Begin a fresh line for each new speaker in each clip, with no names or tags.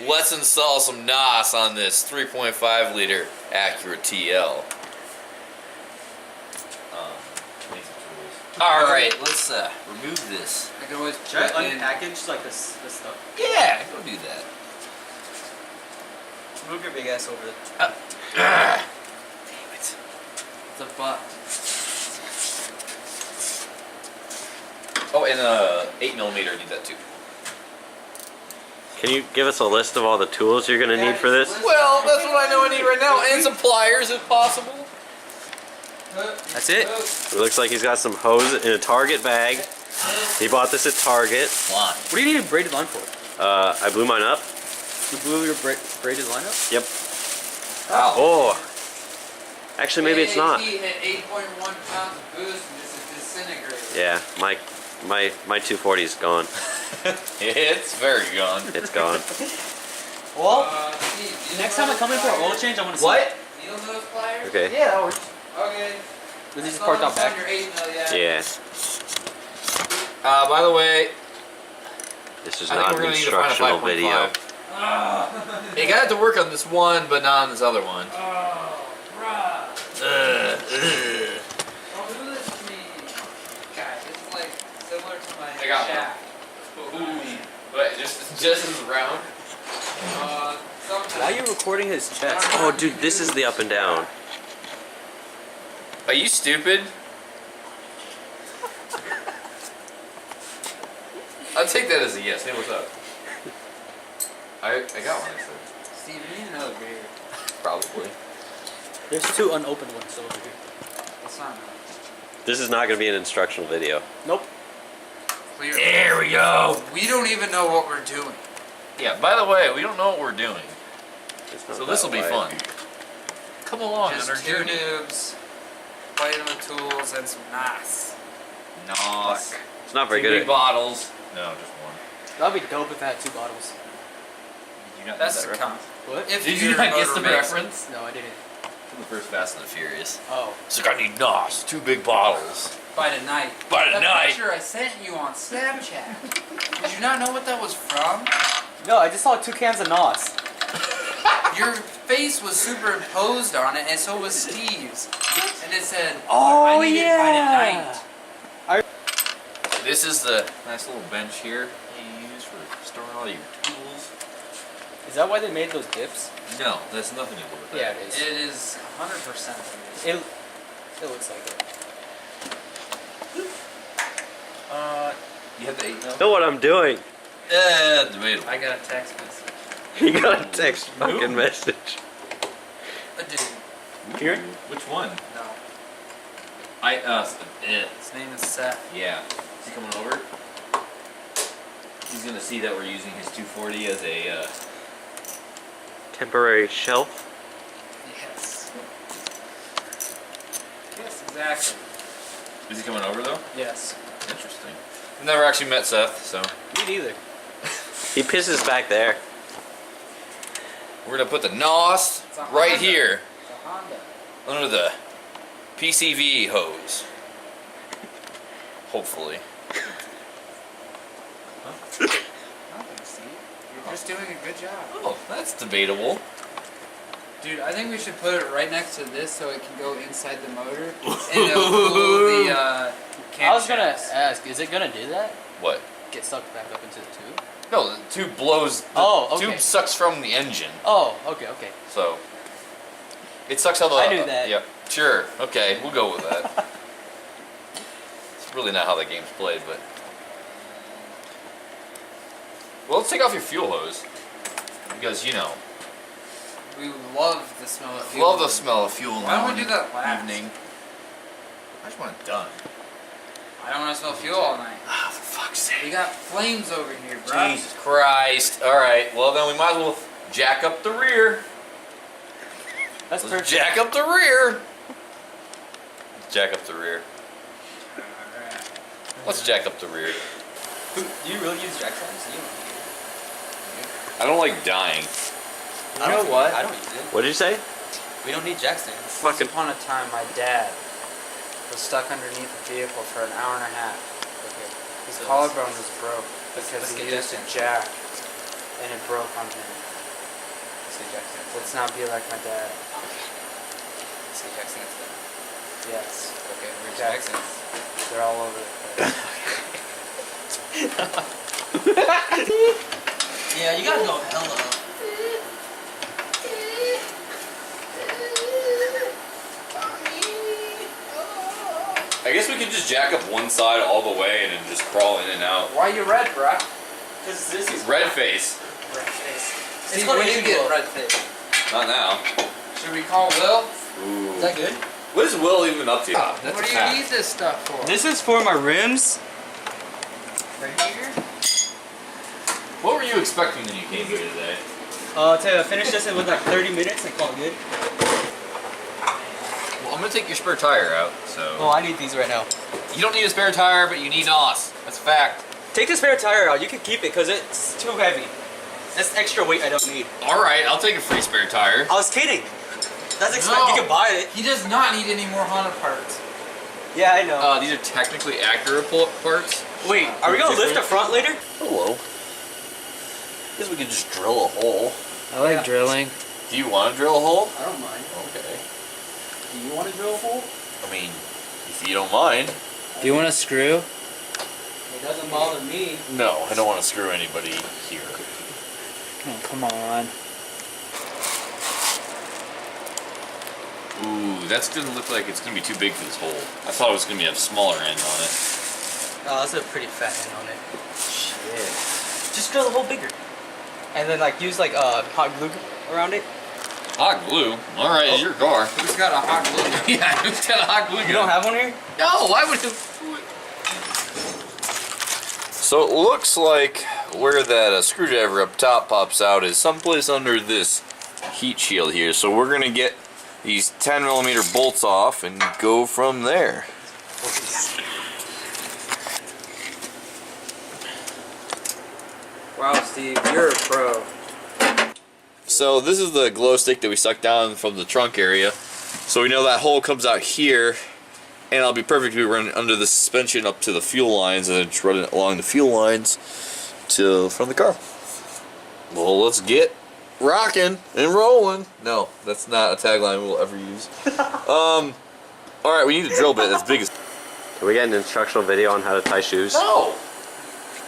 let's install some NOS on this 3.5 liter Acura TL. Alright, let's remove this.
I can always
Should I unpackage like this stuff?
Yeah, go do that.
Move your big ass over there.
Damn it.
It's a butt.
Oh, and 8mm, need that too.
Can you give us a list of all the tools you're going to need for this?
Well, that's what I know I need right now, and some pliers if possible.
That's it.
It looks like he's got some hose in a Target bag. He bought this at Target.
Line.
What do you need a braided line for?
I blew mine up.
You blew your braided line up?
Yep.
Ow.
Oh. Actually, maybe it's not.
He had 8.1 pounds of boost and this is disintegrated.
Yeah, my 240 is gone.
It's very gone.
It's gone.
Well,
Steve,
next time I come in for an oil change, I want to see.
What?
Needle nose pliers?
Okay.
Yeah, that works.
Okay.
Was he just parked out back?
Your 8mm, yeah.
Yeah.
By the way,
This is
I think
not
we're
an
gonna need to find a
instructional
5.5.
video.
You got to work on this one, but not on this other one.
Oh, bruh.
Ugh.
Don't do this to me. Guys, this is like similar to my
I got
shack.
Ooh. But just as round.
Sometimes.
Why are you recording his chest?
Oh, dude, this is the up and down.
Are you stupid? I'll take that as a yes. Hey, what's up? I got one, I said.
Steve, you need another beer.
Probably.
There's two unopened ones over here.
That's not
This is not going to be an instructional video.
Nope.
clear.
There we go.
We don't even know what we're doing.
Yeah, by the way, we don't know what we're doing.
It's not
So
that
this will be
wide.
fun. Come along on our
Just two
journey.
noobs, vitamin tools, and some NOS.
Nos.
It's not very
Two
good
big
at...
bottles. No, just one.
That'd be dope if I had two bottles.
Did you not
That's
get
the
that
count.
reference?
What?
If
Did you
you're
not guess the
motor
reference?
No, I didn't.
From the first Fast and the Furious.
Oh.
It's like, I need Nos, two big bottles.
By tonight.
By
That
tonight.
picture I sent you on Snapchat. Did you not know what that was from?
No, I just saw 2 cans of NOS.
Your face was superimposed on it, and so was Steve's. And it said,
Oh,
I need
yeah.
it by tonight.
This is the nice little bench here you use for storing all your tools.
Is that why they made those dips?
No, that's nothing to do with
Yeah,
that.
it is.
It is 100% of
It looks like it.
You have the 8 now?
Know what I'm doing?
Debatable.
I got a text message.
You got a text fucking message.
A dude.
Kieran?
Which one?
No. His name is Seth.
Yeah. Is he coming over? He's gonna see that we're using his 240 as a,
Temporary shelf.
Yes. Yes, exactly.
Is he coming over though?
Yes.
Interesting. I've never actually met Seth, so
Me neither.
He pisses back there.
we're gonna put the NOS
It's a
right
Honda.
here
It's a Honda.
under the PCV hose. Hopefully.
Nothing, Steve. You're just doing a good job.
Oh, that's debatable.
Dude, I think we should put it right next to this so it can go inside the motor. And it'll cool the
I was gonna
camshafts.
ask, is it gonna do that?
What?
Get sucked back up into the tube?
No, the tube blows. The
Oh, okay.
tube sucks from the engine,
Oh, okay.
so it sucks out the.
I knew that.
Yep. Sure. Okay, we'll go with that. It's really not how the game's played, but. Well, let's take off your fuel hose because you know.
We love the smell of fuel.
Love the smell of fuel.
Why don't we
now
do that last?
evening? I just want it done.
I don't want to smell fuel all night.
Ah, for fuck's
We
sake.
got flames over here, bro.
Jesus Christ. Alright, well then we might as well jack up the rear.
That's
Let's
perfect.
jack up the rear. Jack up the rear.
Alright.
Let's jack up the rear.
Do you really use jack stands?
I don't like dying.
You know what?
I don't use it.
What did you say?
We don't need jack stands.
Once
Fucking.
upon a time, my dad was stuck underneath a vehicle for an hour and a half.
Okay.
His
So
collarbone was broke because
let's
he
get
used
jack
a jack and it broke on him.
Say Jackson.
Let's not be like my dad.
Say Jackson instead.
Yes,
Okay, where's
Jackson.
Jackson?
They're all over the place.
Yeah, you gotta go hello.
I guess we could just jack up one side all the way and then just crawl in and out.
Why you red, bruh?
Because this is
Red face.
red face.
See,
called
when you
Asian
get
glow.
red face.
Not now.
Should we call Will?
Ooh.
Is that good?
What is Will even up to?
What do you need this stuff for?
This is for my rims.
Right here?
What were you expecting when you came here today?
To finish this in with like 30 minutes and call it good.
Well, I'm gonna take your spare tire out, so.
Oh, I need these right now.
You don't need a spare tire, but you need NOS. That's a fact.
Take the spare tire out. You can keep it because it's too heavy. That's extra weight I don't need.
Alright, I'll take a free spare tire.
I was kidding. That's expensive.
No.
You can buy it.
He does not need any more Honda parts.
Yeah, I know.
These are technically Acura parts.
Wait, are we gonna lift the front later?
Hello. Guess we could just drill a hole.
I like drilling.
Do you want to drill a hole?
I don't mind.
Okay.
Do you want to drill a hole?
I mean, if you don't mind.
Do you want a screw?
It doesn't bother me.
No, I don't want to screw anybody here.
Oh, come on.
Ooh, that doesn't look like it's going to be too big for this hole. I thought it was going to be a smaller end on it.
Oh, that's a pretty fat end on it.
Shit.
Just drill the hole bigger. And then like use like hot glue around it.
Hot glue? Alright, it's your car.
Who's got a hot glue gun?
Yeah, who's got a hot glue gun?
You don't have one here?
No, why would you? So it looks like where that screwdriver up top pops out is someplace under this heat shield here. So we're gonna get these 10mm bolts off and go from there.
Wow, Steve, you're a pro.
So this is the glow stick that we sucked down from the trunk area. So we know that hole comes out here, and I'll be perfect to run under the suspension up to the fuel lines and then just run it along the fuel lines to from the car. Well, let's get rocking and rolling. No, that's not a tagline we'll ever use. Alright, we need a drill bit as big as...
Can we get an instructional video on how to tie shoes?
No!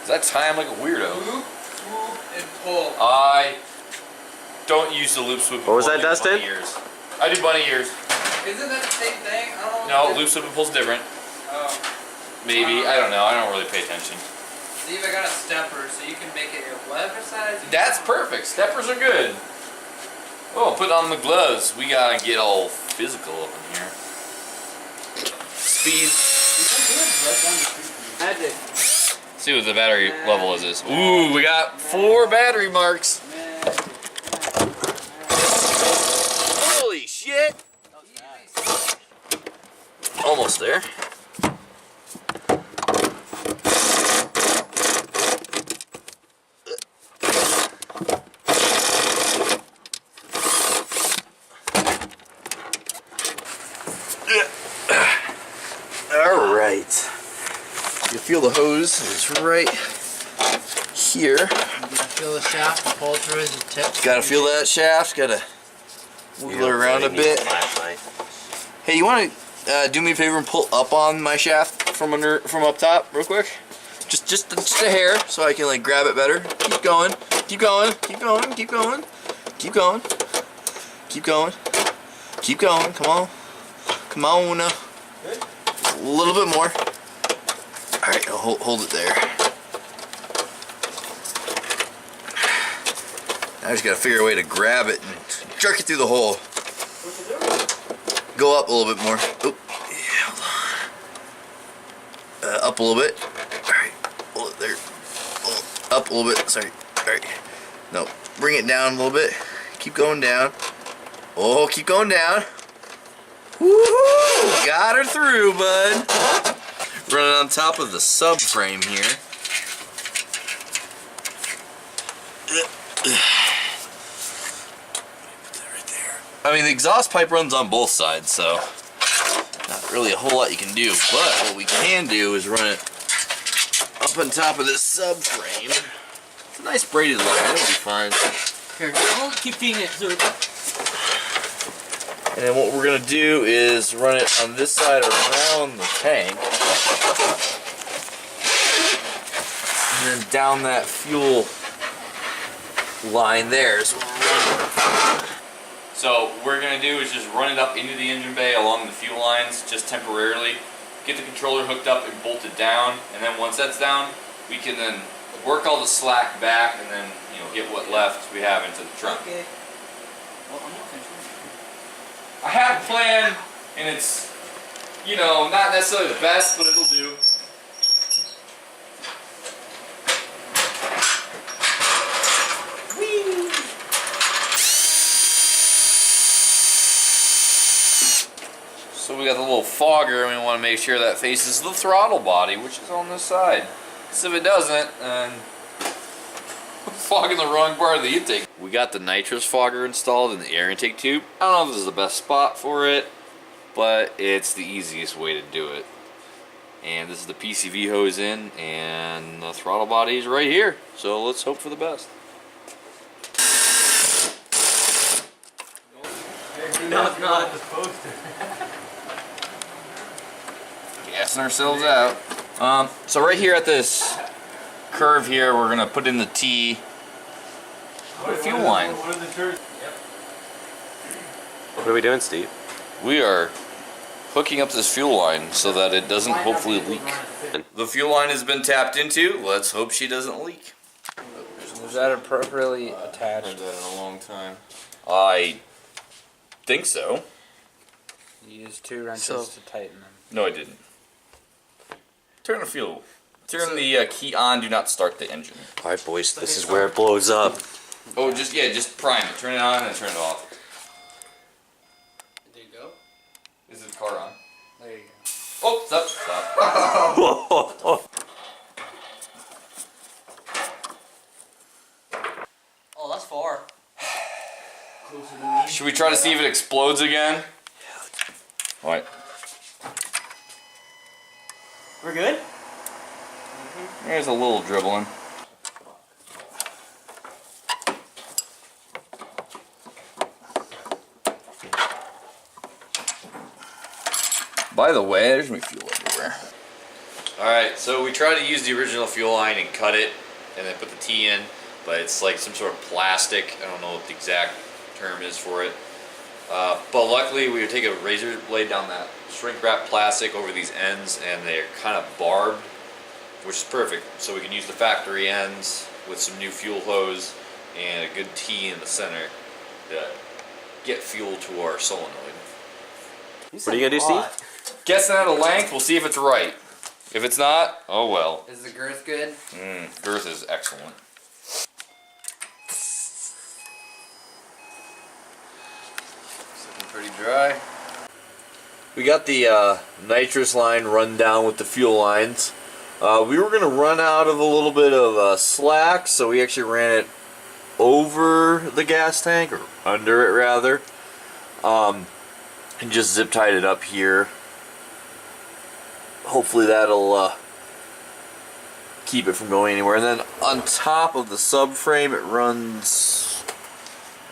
That tie I'm like a weirdo.
Loop, swoop, and pull.
I don't use the loop swoop and
What was
pull,
that,
I do
Dustin?
bunny ears. I do bunny ears.
Isn't that the same thing? I don't
No,
know.
loop swoop and pull's different.
Oh.
Maybe, I don't know, I don't really pay attention.
Steve, I got a stepper, so you can make it your whatever size.
That's perfect, steppers are good. Oh, put on the gloves. We gotta get all physical up in here. Speed.
Magic.
See what the battery level is this. Ooh, we got 4 battery marks. Holy shit! Almost there. All right. You feel the hose is right here.
You gotta feel the shaft and pull through the tip.
Gotta feel that shaft. Gotta wiggle it around a bit. Hey, you want to do me a favor and pull up on my shaft from up top, real quick? Just a hair, so I can like grab it better. Keep going. Keep going. Keep going. Keep going. Keep going. Keep going. Keep going. Come on. Come on. A little bit more. All right, I'll hold it there. I just gotta figure a way to grab it and jerk it through the hole. Go up a little bit more. Oop. Yeah, hold on. Up a little bit. Alright. Hold it there. Up a little bit. Sorry. Alright. No. Bring it down a little bit. Keep going down. Oh, keep going down. Woohoo! Got her through, bud. Running on top of the subframe here. I mean, the exhaust pipe runs on both sides, so not really a whole lot you can do. But what we can do is run it up on top of this subframe. Nice braided line, that'll be fine.
Here, I'll keep feeding it. So
And then what we're gonna do is run it on this side around the tank. And then down that fuel line there is what we're running. So what we're gonna do is just run it up into the engine bay along the fuel lines just temporarily. Get the controller hooked up and bolted down, and then once that's down, we can then work all the slack back and then, you know, get what left we have into the trunk.
okay. Well, I'm not finished.
I have a plan, and it's, you know, not necessarily the best, but it'll do. Whee! So we got the little fogger, and we want to make sure that faces the throttle body, which is on this side. Because if it doesn't, then we're fogging the wrong part of the intake. We got the nitrous fogger installed in the air intake tube. I don't know if this is the best spot for it, but it's the easiest way to do it. And this is the PCV hose in, and the throttle body is right here. So let's hope for the best.
No, it's not.
Gassing ourselves out. So right here at this curve here, we're gonna put in the T. Put a fuel line.
What are we doing, Steve?
We are hooking up this fuel line so that it doesn't hopefully leak. The fuel line has been tapped into. Let's hope she doesn't leak.
Was that appropriately attached?
Heard that in a long time. I think so.
You used 2 wrenches to tighten them.
No, I didn't. Turn the fuel. Turn the key on. Do not start the engine.
All right, boys, this is where it blows up.
Oh, just prime it. Turn it on and turn it off.
Did it go?
Is the car on?
There you go.
Oh, stop.
Oh, that's far.
Should we try to see if it explodes again? All right.
We're good?
There's a little dribbling. By the way, there's my fuel everywhere. Alright, so we tried to use the original fuel line and cut it and then put the T in, but it's like some sort of plastic. I don't know what the exact term is for it. But luckily we would take a razor blade down that shrink wrap plastic over these ends, and they're kind of barbed, which is perfect. So we can use the factory ends with some new fuel hose and a good T in the center to get fuel to our solenoid.
What are you gonna do, Steve?
Guessing at a length, we'll see if it's right. If it's not, oh well.
Is the girth good?
Girth is excellent. It's looking pretty dry. We got the nitrous line run down with the fuel lines. We were going to run out of a little bit of slack, so we actually ran it over the gas tank, or under it rather, and just zip tied it up here. Hopefully that'll keep it from going anywhere. And then on top of the subframe, it runs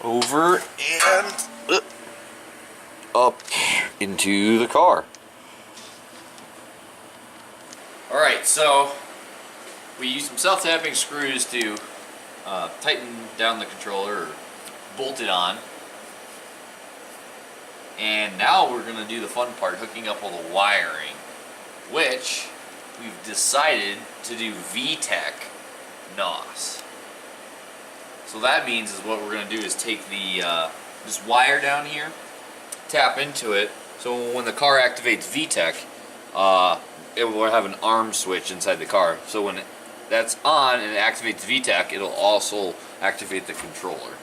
over and up into the car. Alright, so we used some self-tapping screws to tighten down the controller, or bolt it on. And now we're going to do the fun part, hooking up all the wiring, which we've decided to do vtec NOS. So that means is what we're going to do is take the this wire down here, tap into it, so when the car activates vtec, it will have an arm switch inside the car. So when that's on and it activates vtec, it'll also activate the controller.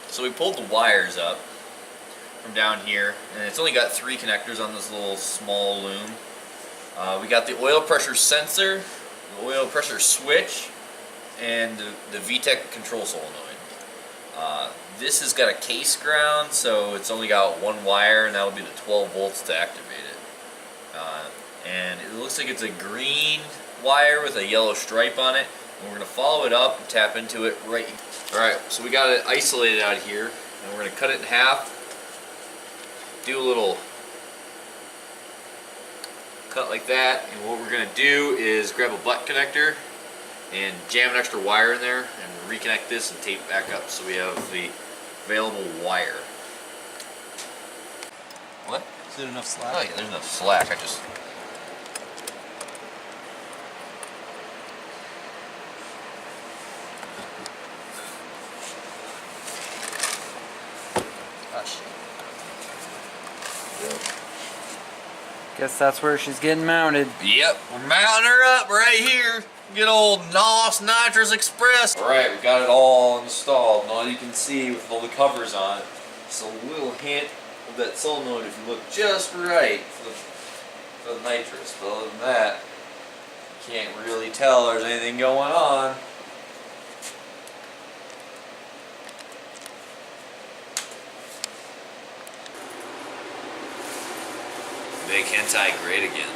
So we pulled the wires up from down here, and it's only got 3 connectors on this little small loom. We got the oil pressure sensor, the oil pressure switch, and the VTEC control solenoid. This has got a case ground, so it's only got 1 wire, and that'll be the 12 volts to activate it. And it looks like it's a green wire with a yellow stripe on it. And we're gonna follow it up and tap into it right. All right, so we got it isolated out here, and we're gonna cut it in half. Do a little cut like that, and what we're gonna do is grab a butt connector and jam an extra wire in there, and reconnect this and tape back up so we have the available wire. What?
Is there enough slack?
Oh yeah, there's enough slack. I just.
Guess that's where she's getting mounted.
Yep, we're mounting her up right here. Good old NOS Nitrous Express. Alright, we got it all installed. And all you can see with all the covers on, it's a little hint of that solenoid if you look just right for the nitrous. But other than that, you can't really tell there's anything going on. Make hentai great again.